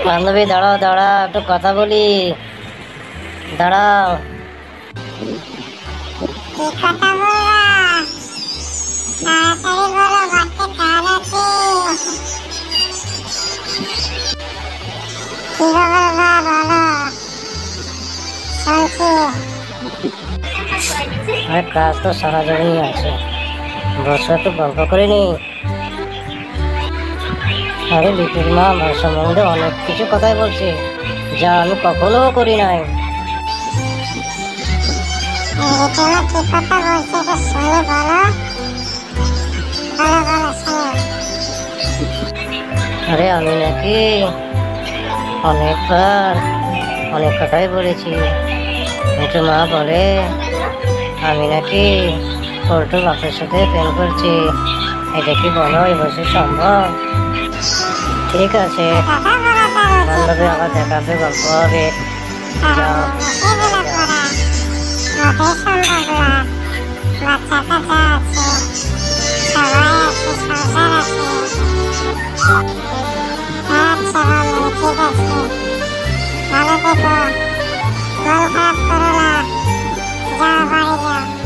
বান্ধবী দাঁড়াও দাঁড়াও, একটু কথা বলি, দাঁড়াও। কি কথা বলবা? তাড়াতাড়ি বলো, বাড়িতে কাজ আছে। কি খবর বা বলো, শুনছি। আরে কাজ তো সারা জমিই আছে, বসে একটু গল্প করে নি। আরে লিটুর মা আমার সম্বন্ধে অনেক কিছু কথাই বলছে, যা আমি কখনো করি নাই। রিতুমা কি কথা বলছে একটু শুনি, বলো বলো বলো, শুনি। আরে আমি নাকি অনেকবার অনেক কথাই বলেছি। লিটুর মা বলে আমি নাকি পল্টুর বাপের সাথে প্রেম করছি। এটা কি বলো এই বয়সে সম্ভব? ঠিক আছে কথা বলা তার উচিত। বান্ধবী, আবার দেখা হবে, গল্প হবে। যাও। এগুলো করা মোটেই সম্ভব না। বাচ্চা কাচ্চা আছে, সবাই আছে, সংসার আছে। আচ্ছা বন্ধু, ঠিক আছে, ভালো থেকো, মন খারাপ করো না, যাও বাড়ি যাও।